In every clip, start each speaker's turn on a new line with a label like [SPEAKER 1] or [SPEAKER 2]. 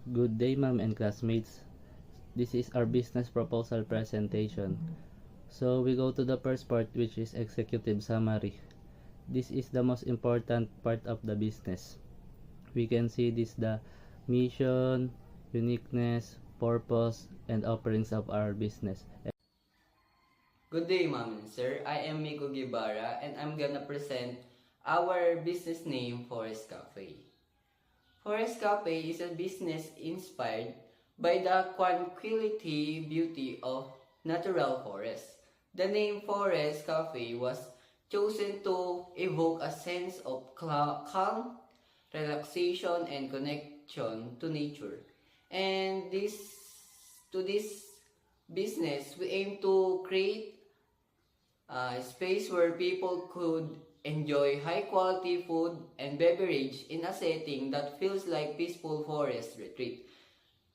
[SPEAKER 1] Good day, ma'am and classmates. This is our business proposal presentation. So we go to the first part, which is executive summary. This is the most important part of the business. We can see this the mission, uniqueness, purpose, and offerings of our business.
[SPEAKER 2] Good day, ma'am and sir. I am Miko Guevara and I'm gonna present our business name, Forest Cafe. Forest Cafe is a business inspired by the tranquility beauty of natural forest. The name Forest Cafe was chosen to evoke a sense of calm, relaxation, and connection to nature. And this business, we aim to create a space where people could enjoy high quality food and beverage in a setting that feels like peaceful forest retreat.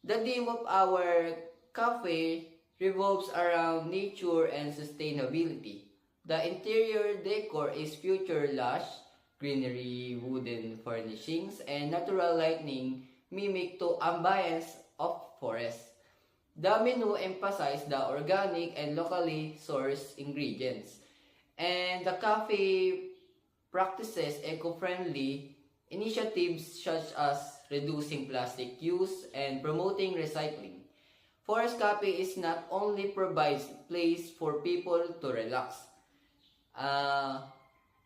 [SPEAKER 2] The theme of our cafe revolves around nature and sustainability. The interior decor is future lush, greenery, wooden furnishings, and natural lighting mimic to ambience of forest. The menu emphasizes the organic and locally sourced ingredients. And the cafe practices eco-friendly initiatives such as reducing plastic use and promoting recycling. Forest Cafe is not only provides place for people to relax, uh,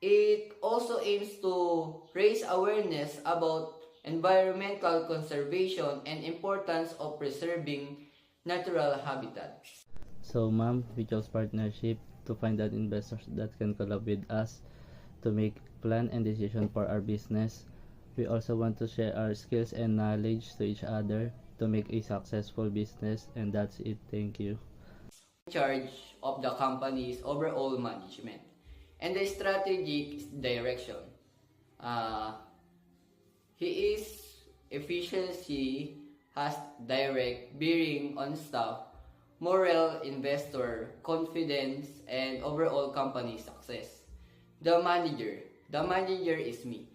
[SPEAKER 2] it also aims to raise awareness about environmental conservation and importance of preserving natural habitats.
[SPEAKER 1] So ma'am, we chose partnership to find out investors that can collab with us to make plan and decision for our business. We also want to share our skills and knowledge to each other to make a successful business, and that's it. Thank you.
[SPEAKER 2] In charge of the company's overall management and the strategic direction. Uh, he is efficiency, has direct bearing on staff, morale, investor, confidence, and overall company success. The manager. The manager is me.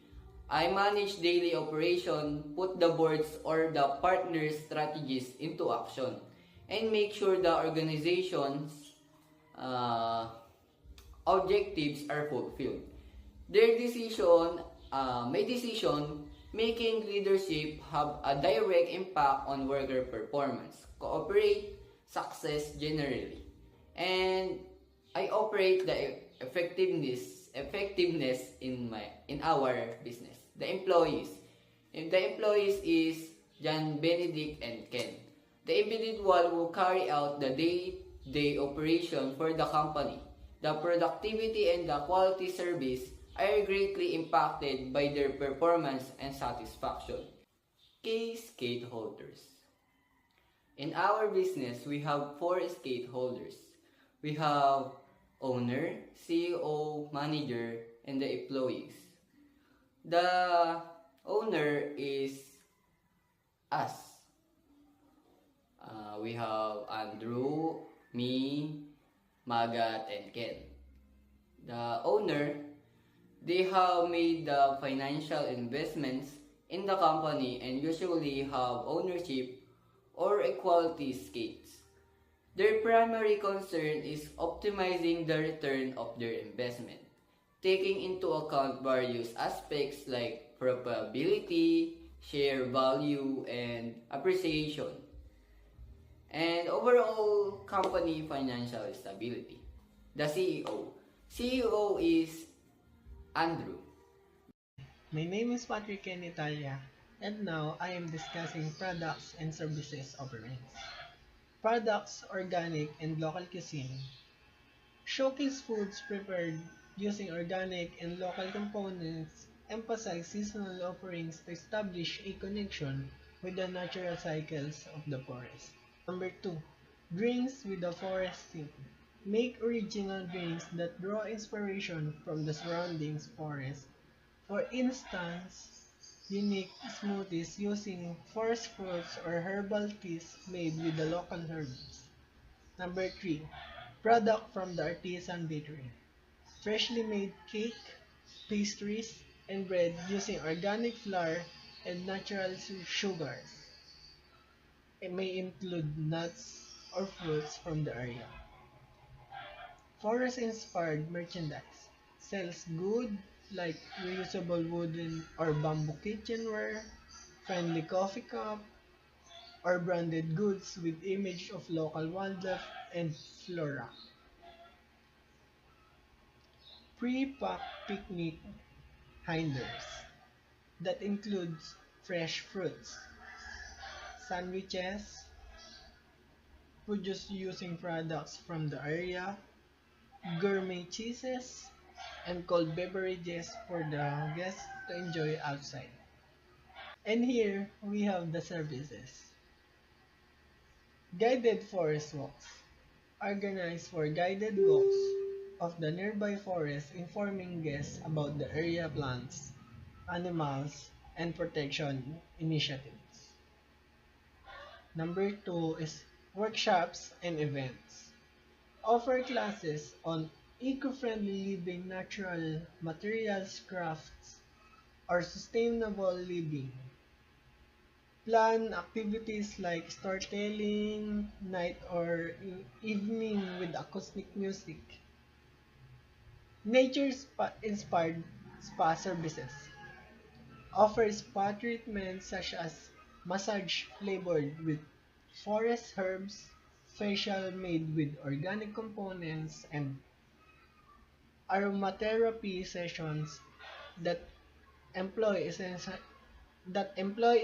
[SPEAKER 2] I manage daily operation, put the board's or the partner's strategies into action, and make sure the organization's uh, objectives are fulfilled. Their decision, my decision making leadership have a direct impact on worker performance, cooperate, success generally, and I operate the effectiveness in our business. The employees. If the employees is John, Benedict, and Ken. The individual who carry out the day-to-day operation for the company. The productivity and the quality service are greatly impacted by their performance and satisfaction. Key stakeholders. In our business, we have 4 stakeholders. We have owner, CEO, manager, and the employees. The owner is us. We have Andrew, me, Magat, and Ken. The owner, they have made the financial investments in the company and usually have ownership or equality stakes. Their primary concern is optimizing the return of their investment, taking into account various aspects like probability, share value, and appreciation, and overall company financial stability. The CEO. CEO is Andrew.
[SPEAKER 3] My name is Patrick Ken Italia, and now I am discussing products and services offerings. Products, organic, and local cuisine. Showcase foods prepared using organic and local components, emphasize seasonal offerings to establish a connection with the natural cycles of the forest. Number 2. Drinks with the forest theme. Make original drinks that draw inspiration from the surrounding forest. For instance, unique smoothies using forest fruits or herbal teas made with the local herbs. Number 3. Product from the artisan bakery. Freshly made cake, pastries, and bread using organic flour and natural sugars. It may include nuts or fruits from the area. Forest-inspired merchandise sells goods like reusable wooden or bamboo kitchenware, friendly coffee cup, or branded goods with image of local wildlife and flora. Pre-packed picnic hinders that includes fresh fruits, sandwiches, produced using products from the area, gourmet cheeses, and cold beverages for the guests to enjoy outside. And here we have the services. Guided forest walks, organized for guided walks of the nearby forest informing guests about the area plants, animals, and protection initiatives. Number two is workshops and events. Offer classes on eco-friendly living, natural materials crafts, or sustainable living. Plan activities like storytelling, night or evening with acoustic music. Nature inspired spa services. Offer spa treatments such as massage flavored with forest herbs, facial made with organic components, and aromatherapy sessions that employ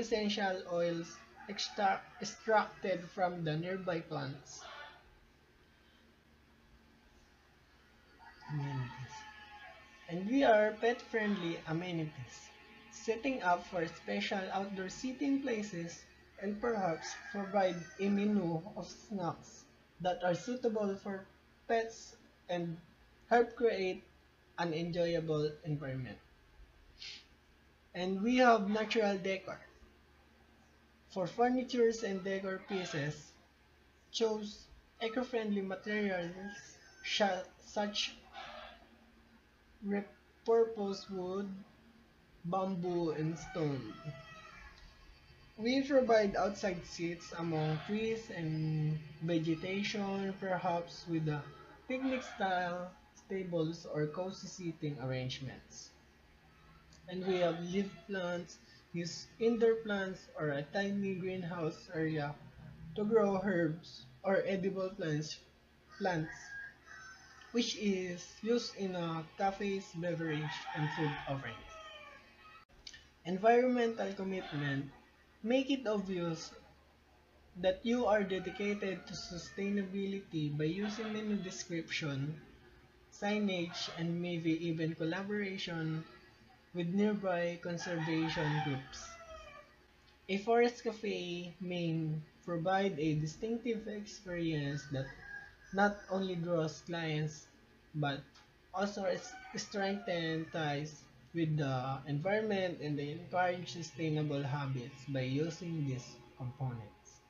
[SPEAKER 3] essential oils extracted from the nearby plants. Amenities. And we are pet-friendly amenities, setting up for special outdoor seating places and perhaps provide a menu of snacks that are suitable for pets and help create an enjoyable environment. And we have natural decor. For furnitures and decor pieces, choose eco-friendly materials such repurposed wood, bamboo, and stone. We provide outside seats among trees and vegetation, perhaps with a picnic-style tables or cozy seating arrangements. And we have leaf plants, use indoor plants or a tiny greenhouse area to grow herbs or edible plants which is used in cafes, beverage, and food offerings. Environmental commitment make it obvious that you are dedicated to sustainability by using menu description, signage, and maybe even collaboration with nearby conservation groups. A forest cafe may provide a distinctive experience that not only draws clients but also strengthens ties with the environment and they encourage sustainable habits by using these components.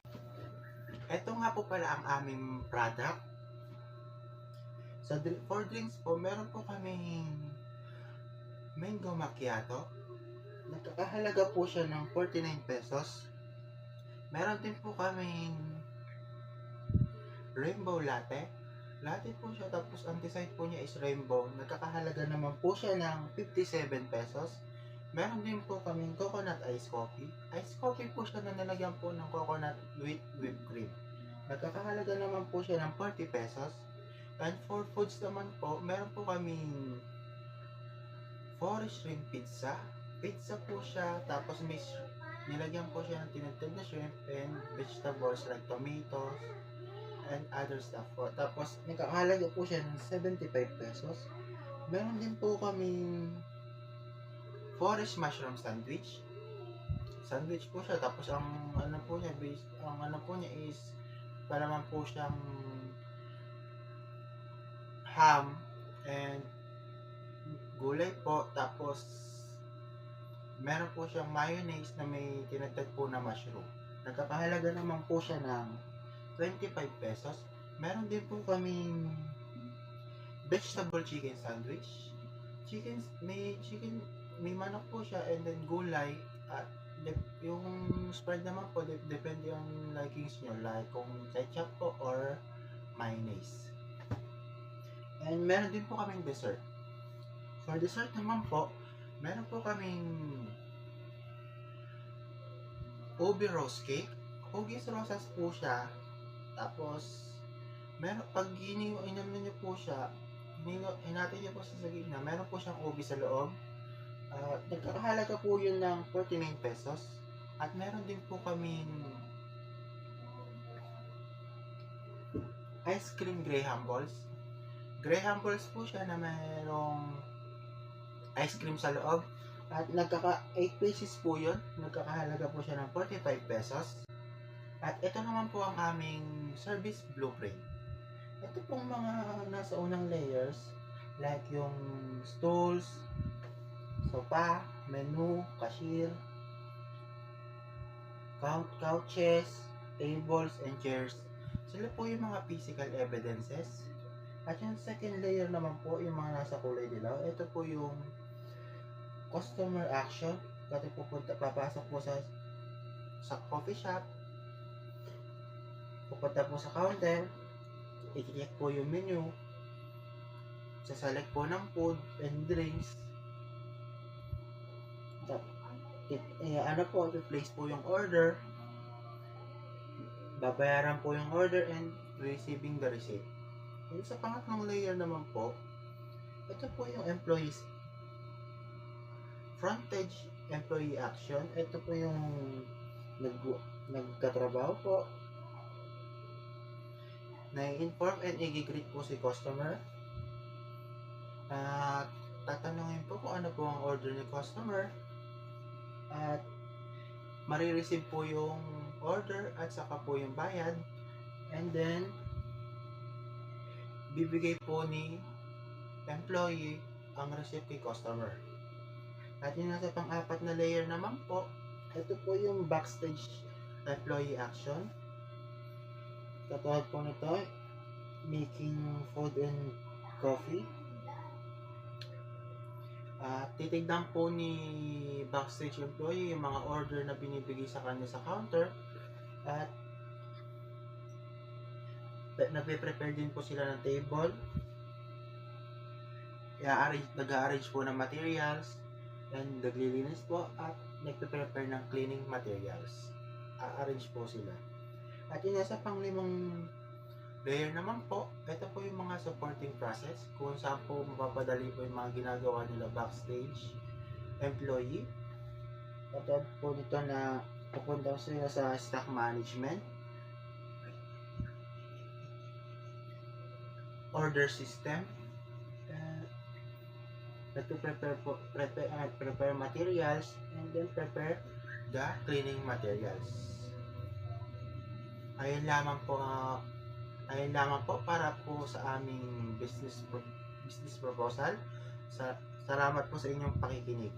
[SPEAKER 4] Ito nga po pala ang aming product. For drinks po, meron po kaming mango macchiato. Nakakahalaga po siya ng 49 pesos. Meron din po kaming rainbow latte. Latte po siya, tapos ang design po niya is rainbow. Nagkakahalaga naman po siya ng 57 pesos. Meron din po kaming coconut ice coffee. Ice coffee po siya na nilagyan po ng coconut with whipped cream. Nagkakahalaga naman po siya ng 40 pesos. And for foods naman po, meron po kaming forest shrimp pizza. Pizza po siya, tapos nilagyan po siya ng tinatid na shrimp and vegetables like tomatoes and other stuff po. Tapos nagkakahalaga po siya ng 75 pesos. Meron din po kaming forest mushroom sandwich. Sandwich po siya, tapos ang ano po niya is palaman po siyang ham and gulay po, tapos meron po siyang mayonnaise na may tinatad po na mushroom. Nagkakahalaga naman po siya ng 25 pesos. Meron din po kaming vegetable chicken sandwich. May manok po siya and then gulay at yung spread naman po, depende on likings nyo, like kung ketchup po or mayonnaise. And meron din po kaming dessert. For dessert naman po, meron po kaming ubi rose cake. Hugis rosas po siya. Tapos, meron, pag inamin niyo po siya, hinati niyo po sa gitna, meron po siyang ubi sa loob. Nagkakahalaga po yun ng 49 pesos. At meron din po kaming ice cream graham balls. Graham balls po siya na mayroong ice cream sa loob. At 8 pieces po yun. Nagkakahalaga po siya ng 45 pesos. At ito naman po ang aming service blueprint. Ito pong mga nasa unang layers, like yung stools, sofa, menu, cashier, couches, tables, and chairs. Sila po yung mga physical evidences. At yung second layer naman po, yung mga nasa kulay dilaw, ito po yung customer action. Kasi papasok po sa coffee shop, pupunta po sa counter, i-check po yung menu, saselect po ng food and drinks, i-place po yung order, babayaran po yung order and receiving the receipt. Yung sa pangatlong layer naman po, ito po yung employees frontage employee action. Ito po yung nagkatrabaho po, na-inform and i-greet po si customer, at tatanungin po kung ano po ang order ni customer, at marireceive po yung order at saka po yung bayad, and then bibigay po ni employee ang receipt kay customer. At yung nasa pang-apat na layer naman po, ito po yung backstage employee action. Katulad po nito, making food and coffee. Titignan po ni backstage employee yung mga order na binibigay sa kanya sa counter, at nagpe-prepare din po sila ng table, nag-arrange po ng materials, and naglilinis po, at nagpe-prepare ng cleaning materials. A-arrange po sila. At yung nasa pang-limang layer naman po, ito po yung mga supporting process, kung saan po mapapadali po yung mga ginagawa nila backstage employee. Katulad po nito na pupunta sila sa stock management, order system, prepare materials, and then prepare the cleaning materials. Ayun lamang po para po sa aming business proposal. Salamat po sa inyong pakikinig.